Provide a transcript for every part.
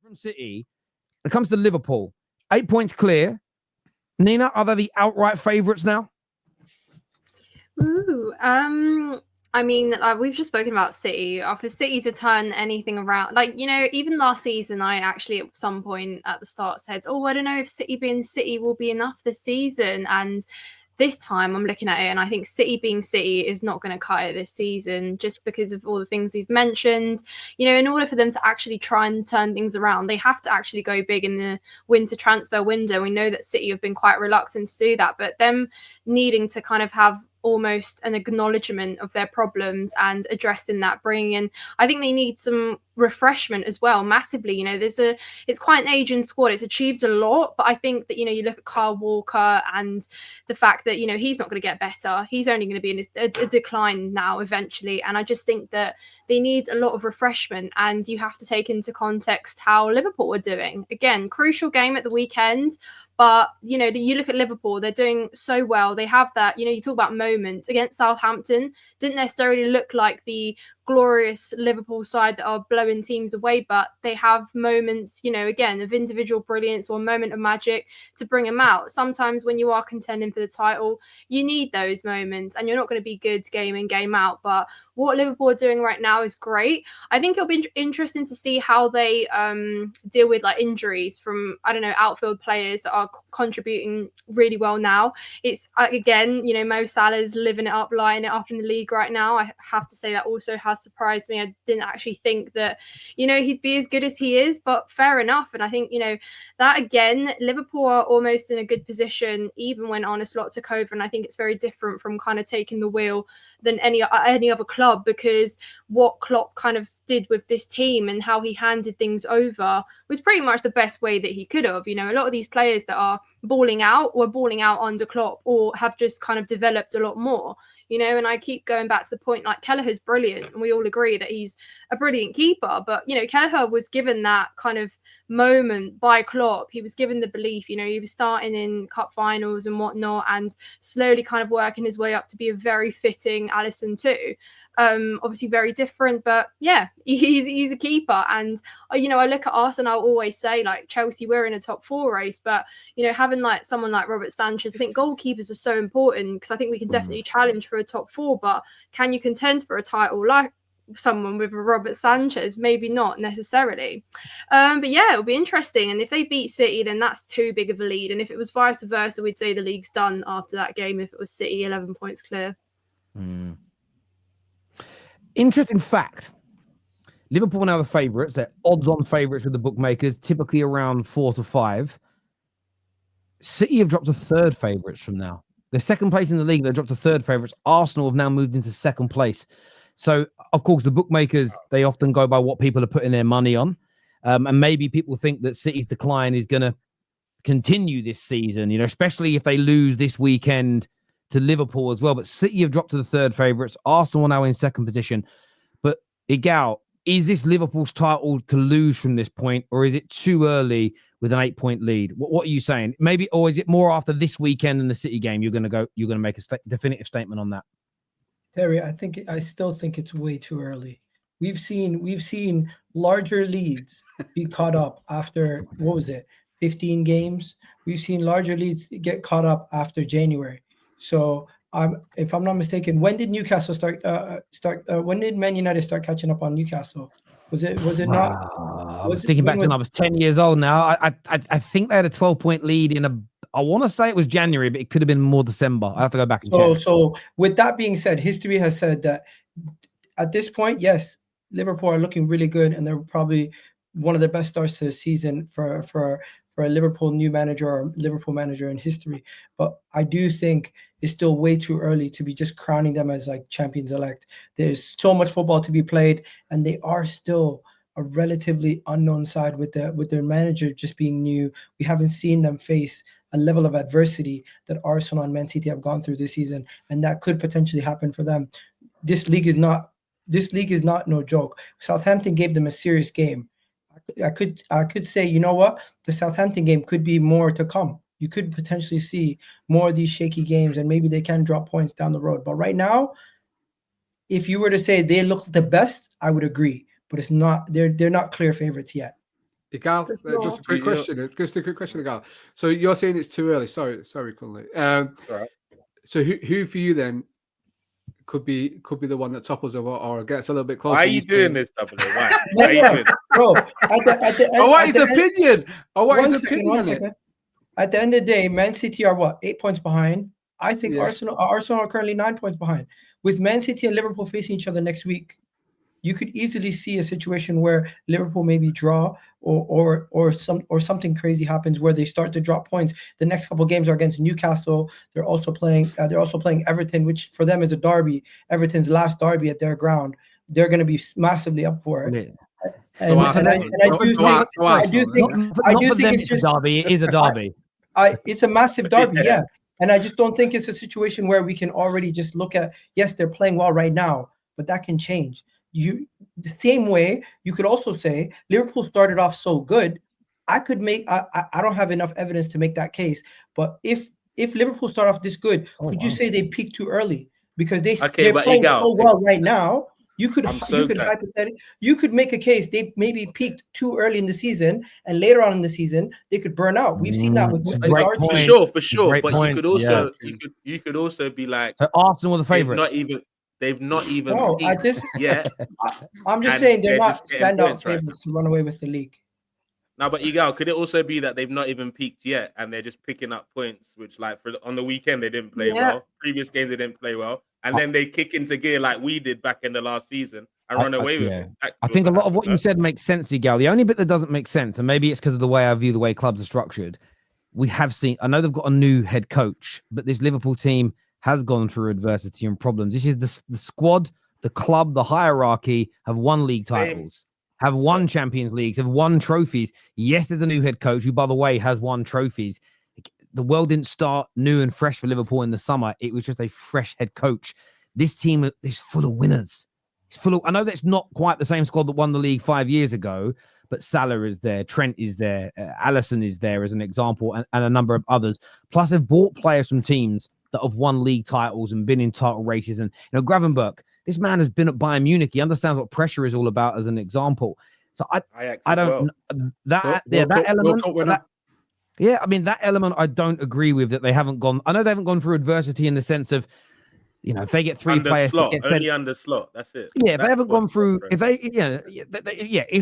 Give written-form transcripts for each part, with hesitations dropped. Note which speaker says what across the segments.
Speaker 1: from City, it comes to Liverpool. 8 points clear. Nina, are they the outright favourites now?
Speaker 2: Ooh, I mean, we've just spoken about City. For City to turn anything around, like, you know, even last season, I actually at some point at the start said, oh, I don't know if City being City will be enough this season. And this time I'm looking at it and I think City being City is not going to cut it this season just because of all the things we've mentioned. You know, in order for them to actually try and turn things around, they have to actually go big in the winter transfer window. We know that City have been quite reluctant to do that, but them needing to kind of have almost an acknowledgement of their problems and addressing that, bringing in, I think they need some refreshment as well, massively. You know, it's quite an aging squad. It's achieved a lot, but I think that, you know, you look at Kyle Walker and the fact that, you know, he's not going to get better. He's only going to be in a decline now eventually. And I just think that they need a lot of refreshment, and you have to take into context how Liverpool are doing. Again, crucial game at the weekend. But, you know, you look at Liverpool, they're doing so well. They have that, you know, you talk about moments against Southampton, didn't necessarily look like the glorious Liverpool side that are blowing teams away, but they have moments, you know, again, of individual brilliance or a moment of magic to bring them out. Sometimes when you are contending for the title, you need those moments, and you're not going to be good game in, game out. But what Liverpool are doing right now is great. I think it'll be interesting to see how they deal with like injuries from, I don't know, outfield players that are contributing really well now. It's again, you know, Mo Salah's living it up, lighting it up in the league right now. I have to say that also has surprised me. I didn't actually think that, you know, he'd be as good as he is, but fair enough. And I think, you know, that again, Liverpool are almost in a good position even when Arne Slot took over, and I think it's very different from kind of taking the wheel than any other club, because what Klopp kind of did with this team and how he handed things over was pretty much the best way that he could have. You know, a lot of these players that are balling out were balling out under Klopp or have just kind of developed a lot more, you know. And I keep going back to the point, like, Kelleher's brilliant and we all agree that he's a brilliant keeper, but, you know, Kelleher was given that kind of moment by Klopp. He was given the belief, you know, he was starting in cup finals and whatnot and slowly kind of working his way up to be a very fitting Alisson too. Obviously very different, but yeah, he's a keeper. And, you know, I look at us and I'll always say, like, Chelsea, we're in a top 4 race, but, you know, having like someone like Robert Sanchez, I think goalkeepers are so important, because I think we can definitely challenge for a top 4, but can you contend for a title like someone with a Robert Sanchez? Maybe not necessarily. But yeah, it'll be interesting. And if they beat City, then that's too big of a lead. And if it was vice versa, we'd say the league's done after that game if it was City 11 points clear.
Speaker 1: Interesting fact. Liverpool are now the favourites. They're odds-on favourites with the bookmakers, typically around 4 to 5. City have dropped to third favourites from now. They're second place in the league. They've dropped to third favourites. Arsenal have now moved into second place. So, of course, the bookmakers, they often go by what people are putting their money on. And maybe people think that City's decline is going to continue this season, you know, especially if they lose this weekend to Liverpool as well. But City have dropped to the third favourites. Arsenal are now in second position. But, Igal, is this Liverpool's title to lose from this point, or is it too early with an 8-point lead? What are you saying? Maybe, or is it more after this weekend and the City game you're going to make a definitive statement on that?
Speaker 3: Terry, I still think it's way too early. We've seen larger leads be caught up after, 15 games. We've seen larger leads get caught up after January. So if I'm not mistaken, when did Newcastle start? When did Man United start catching up on Newcastle? Was it not?
Speaker 1: I was thinking back to when I was 10 years old. Now I think they had a 12-point lead in I want to say it was January, but it could have been more December. I have to go back and check.
Speaker 3: So with that being said, history has said that at this point, yes, Liverpool are looking really good, and they're probably one of the best starts to the season for a Liverpool new manager or Liverpool manager in history. But I do think it's still way too early to be just crowning them as like champions elect. There's so much football to be played, and they are still a relatively unknown side with their manager just being new. We haven't seen them face a level of adversity that Arsenal and Man City have gone through this season, and that could potentially happen for them. This league is not no joke. Southampton gave them a serious game. I could say, you know what, the Southampton game could be more to come. You could potentially see more of these shaky games, and maybe they can drop points down the road. But right now, if you were to say they look the best, I would agree. But it's not. They're not clear favorites yet.
Speaker 4: Igal,
Speaker 2: For sure.
Speaker 4: just a quick question. Just a quick question, Igal. So you're saying it's too early. Sorry, Conley.
Speaker 5: Right.
Speaker 4: So who for you then could be the one that topples or gets a little bit closer?
Speaker 5: Why are you doing this, Double? Why? Why are you doing this?
Speaker 3: Bro,
Speaker 4: What is opinion?
Speaker 3: One second. At the end of the day, Man City are what, 8 points behind? I think Arsenal are currently 9 points behind. With Man City and Liverpool facing each other next week, you could easily see a situation where Liverpool maybe draw or something crazy happens where they start to drop points. The next couple of games are against Newcastle. They're also playing Everton, which for them is a derby. Everton's last derby at their ground. They're going to be massively up for it. I do think
Speaker 1: it's a derby. It is a derby.
Speaker 3: It's a massive derby, yeah. And I just don't think it's a situation where we can already just look at, yes, they're playing well right now, but that can change. The same way you could also say Liverpool started off so good. I don't have enough evidence to make that case, but if Liverpool start off this good, you say they peaked too early because they're playing so well right now? You could make a case they maybe peaked too early in the season, and later on in the season they could burn out. We've seen that with
Speaker 5: for sure. But you could also be like,
Speaker 1: so Arsenal are the favourites.
Speaker 5: They've not even
Speaker 3: peaked yet. I'm just saying they're not standout favourites to run away with the league.
Speaker 5: No, but Igal, could it also be that they've not even peaked yet and they're just picking up points, which like on the weekend they didn't play well, previous game they didn't play well, and then they kick into gear like we did back in the last season and run away with it.
Speaker 1: I think a lot of what you said makes sense, Igal. The only bit that doesn't make sense, and maybe it's because of the way I view the way clubs are structured, we have seen, I know they've got a new head coach, but this Liverpool team has gone through adversity and problems. This is the squad, the club, the hierarchy have won league titles, have won Champions Leagues, have won trophies. Yes, there's a new head coach who, by the way, has won trophies. The world didn't start new and fresh for Liverpool in the summer. It was just a fresh head coach. This team is full of winners. I know that's not quite the same squad that won the league 5 years ago, but Salah is there, Trent is there, Alisson is there as an example, and a number of others. Plus, they've bought players from teams that have won league titles and been in title races. And Gravenberch, this man has been at Bayern Munich. He understands what pressure is all about as an example. So I don't that element. I mean, that element I don't agree with, that they haven't gone. I know they haven't gone through adversity in the sense of, if they get three players
Speaker 5: under slot, that's it.
Speaker 1: Yeah, if they haven't gone through, if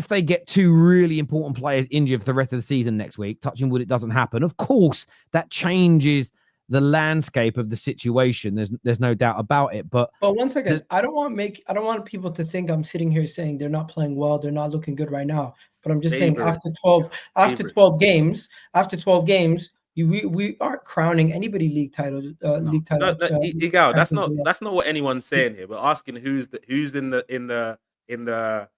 Speaker 1: they get two really important players injured for the rest of the season next week, touching wood, it doesn't happen. Of course, that changes the landscape of the situation. There's no doubt about it. But
Speaker 3: 1 second, I don't want people to think I'm sitting here saying they're not playing well, they're not looking good right now. But I'm just saying after 12 games, we aren't crowning anybody league title.
Speaker 5: Igal, that's not what anyone's saying here. We're asking who's in the.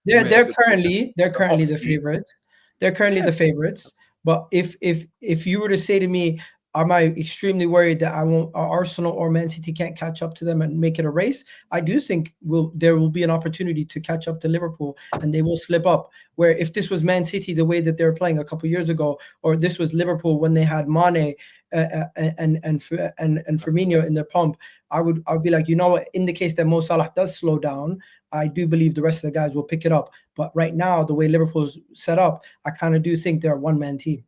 Speaker 3: They're currently the favorites. They're currently the favorites. But if you were to say to me, am I extremely worried that Arsenal or Man City can't catch up to them and make it a race? I do think there will be an opportunity to catch up to Liverpool, and they will slip up. Where if this was Man City the way that they were playing a couple of years ago, or this was Liverpool when they had Mane and Firmino in their pump, I would be like, what? In the case that Mo Salah does slow down, I do believe the rest of the guys will pick it up. But right now, the way Liverpool's set up, I kind of do think they're a one-man team.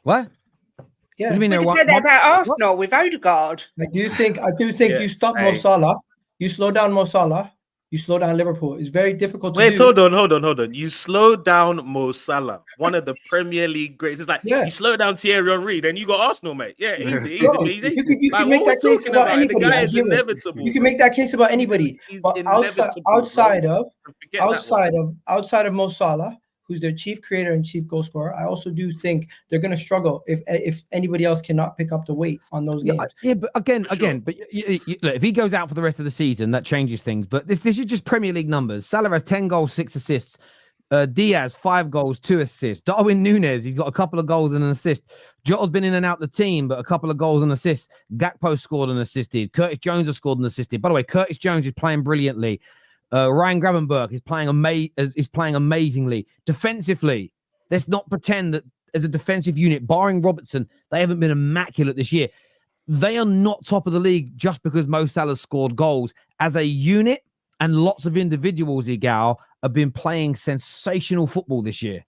Speaker 1: What?
Speaker 3: Yeah,
Speaker 6: we can say that about Arsenal with Odegaard.
Speaker 3: I do think you stop Mo Salah, you slow down Mo Salah, you slow down Liverpool. It's very difficult to do.
Speaker 5: Hold on. You slow down Mo Salah, one of the Premier League greats. It's like you slow down Thierry Henry, then you got Arsenal, mate. Yeah, easy.
Speaker 3: You can make that case about anybody.
Speaker 5: The guy is inevitable.
Speaker 3: You can make that case about anybody. But outside of Mo Salah, who's their chief creator and chief goal scorer, I also do think they're going to struggle if anybody else cannot pick up the weight on those games.
Speaker 1: Yeah, but again, look, if he goes out for the rest of the season, that changes things. But this is just Premier League numbers. Salah has 10 goals, 6 assists. Diaz, 5 goals, 2 assists. Darwin Núñez, he's got a couple of goals and an assist. Jota's been in and out the team, but a couple of goals and assists. Gakpo scored and assisted. Curtis Jones has scored and assisted. By the way, Curtis Jones is playing brilliantly. Ryan Gravenberch is playing amazingly. Defensively, let's not pretend that as a defensive unit, barring Robertson, they haven't been immaculate this year. They are not top of the league just because Mo Salah scored goals. As a unit, and lots of individuals, Igal, have been playing sensational football this year.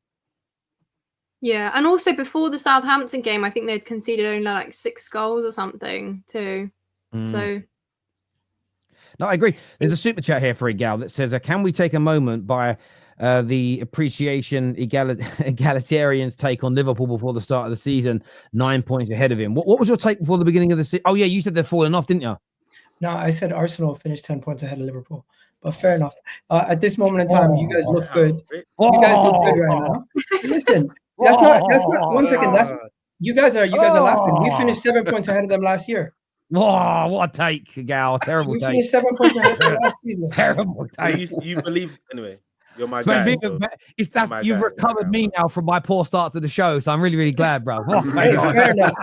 Speaker 2: Yeah, and also before the Southampton game, I think they'd conceded only like 6 goals or something too. So
Speaker 1: no, I agree. There's a super chat here for Igal that says, "Can we take a moment by the appreciation egalitarians take on Liverpool before the start of the season? 9 points ahead of him. What was your take before the beginning of the season? Oh yeah, you said they're falling off, didn't you?
Speaker 3: No, I said Arsenal finished 10 points ahead of Liverpool. But fair enough. At this moment in time, you guys look good. You guys look good right now. Listen, that's not 1 second. That's you guys are laughing. We finished 7 points ahead of them last year.
Speaker 1: Oh, what a take, Gal. Terrible
Speaker 3: We
Speaker 1: take.
Speaker 3: finished 7 points ahead of them last season.
Speaker 1: Terrible take.
Speaker 5: You believe anyway. You're my
Speaker 1: It's
Speaker 5: guy.
Speaker 1: been-
Speaker 5: So
Speaker 1: it's that
Speaker 5: my
Speaker 1: you've
Speaker 5: guy,
Speaker 1: recovered me now from my poor start to the show, so I'm really, really glad, bro. Oh, thank
Speaker 3: Hey,
Speaker 1: God.
Speaker 3: fair enough.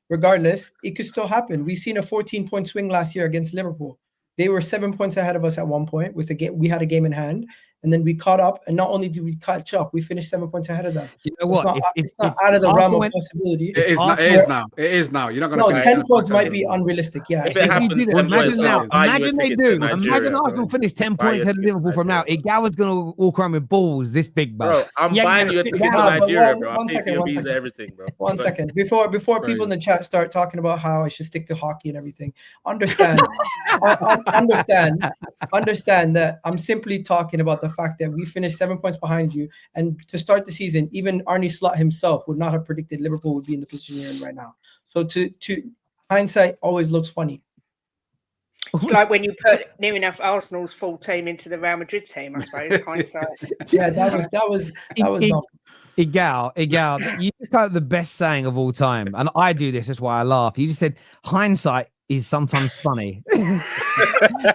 Speaker 3: Regardless, it could still happen. We've seen a 14-point swing last year against Liverpool. They were 7 points ahead of us at one point with the game. We had a game in hand, and then we caught up. And not only did we catch up, we finished 7 points ahead of them.
Speaker 1: You know what?
Speaker 3: It's not out of the realm of possibility.
Speaker 4: It is now. It is now. You're not going to finish
Speaker 3: 10 points might be unrealistic. Yeah.
Speaker 5: If it happens, then
Speaker 1: imagine now.
Speaker 5: I'll buy you a
Speaker 1: Imagine they
Speaker 5: ticket to
Speaker 1: do.
Speaker 5: Nigeria,
Speaker 1: Imagine
Speaker 5: bro.
Speaker 1: Arsenal finish 10
Speaker 5: Buy you
Speaker 1: points
Speaker 5: a
Speaker 1: ahead of
Speaker 5: ticket to
Speaker 1: Liverpool from now.
Speaker 5: Nigeria.
Speaker 1: Igawa's going to walk around with balls this big,
Speaker 5: Bro, I'm
Speaker 1: Yeah,
Speaker 5: buying you a ticket to
Speaker 3: but
Speaker 5: Nigeria,
Speaker 3: one-
Speaker 5: bro.
Speaker 3: one
Speaker 5: I'll pay for
Speaker 3: second,
Speaker 5: your
Speaker 3: one
Speaker 5: visa,
Speaker 3: second.
Speaker 5: everything, bro.
Speaker 3: One
Speaker 5: But-
Speaker 3: second. Before people in the chat start talking about how I should stick to hockey and everything, understand that I'm simply talking about the fact that we finished 7 points behind you. And to start the season, even Arne Slot himself would not have predicted Liverpool would be in the position you're in right now. So to hindsight always looks funny.
Speaker 6: It's like when you put near enough Arsenal's full team into the Real Madrid team, I suppose. Hindsight.
Speaker 3: Yeah, that was dumb.
Speaker 1: Igal, you just got the best saying of all time. And I do this, that's why I laugh. You just said hindsight is sometimes funny.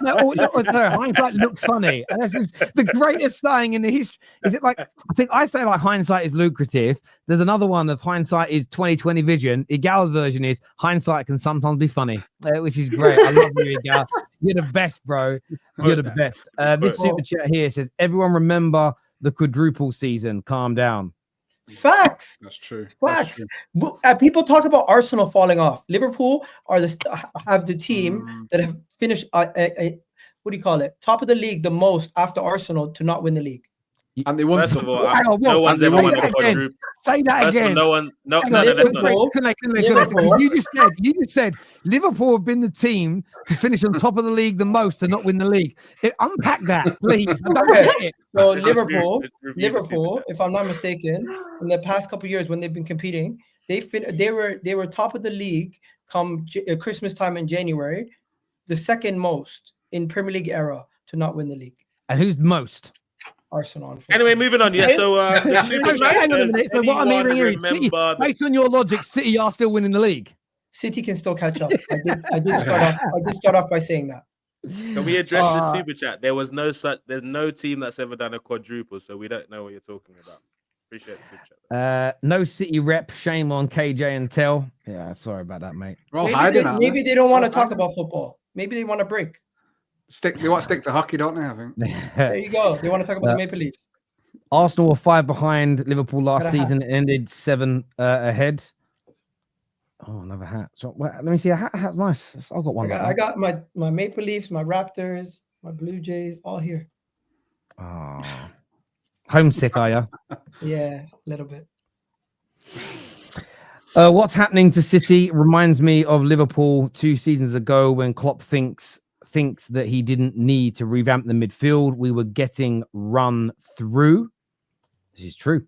Speaker 1: no, hindsight looks funny. And this is the greatest saying in the history. Is it like, I think I say like hindsight is lucrative. There's another one of hindsight is 20/20 vision. Igal's version is hindsight can sometimes be funny, which is great. I love you, Igal. You're the best, bro. You're the best. This super chat here says, everyone remember the quadruple season. Calm down.
Speaker 3: Facts.
Speaker 4: That's true.
Speaker 3: Facts. People talk about Arsenal falling off. Liverpool have the team that have finished what do you call it? Top of the league the most after Arsenal to not win the league.
Speaker 4: And they won.
Speaker 5: First of all, no one's ever won a quadruple.
Speaker 1: Say that again.
Speaker 5: No one. No, that's not.
Speaker 1: Liverpool. You just said Liverpool have been the team to finish on top of the league the most to not win the league. Unpack that, please. I don't get it.
Speaker 3: So Liverpool, if I'm not mistaken, in the past couple of years when they've been competing, they were top of the league come Christmas time in January, the second most in Premier League era to not win the league.
Speaker 1: And who's most?
Speaker 3: Arsenal.
Speaker 5: Anyway, moving on. Yeah, so the super chat
Speaker 1: hang on a
Speaker 5: says,
Speaker 1: minute. So what I'm hearing here is, City, based on your logic, City are still winning the league.
Speaker 3: City can still catch up. I did start off by saying that.
Speaker 5: Can we address the super chat? There's no team that's ever done a quadruple, so we don't know what you're talking about. Appreciate the super chat.
Speaker 1: No City rep. Shame on KJ and Tell. Yeah, sorry about that, mate.
Speaker 3: Maybe they don't want to talk about football. Maybe they want to break.
Speaker 4: They want to stick to hockey, don't they? I think.
Speaker 3: There you go. They want to talk about the Maple Leafs.
Speaker 1: Arsenal were 5 behind Liverpool last season. It ended 7 ahead. Oh, another hat. So let me see. The hat's nice. I've got one.
Speaker 3: I got my Maple Leafs, my Raptors, my Blue Jays, all here.
Speaker 1: Oh, homesick, are you?
Speaker 3: Yeah, a little bit.
Speaker 1: What's happening to City reminds me of Liverpool 2 seasons ago when Klopp thinks that he didn't need to revamp the midfield. We were getting run through. This is true.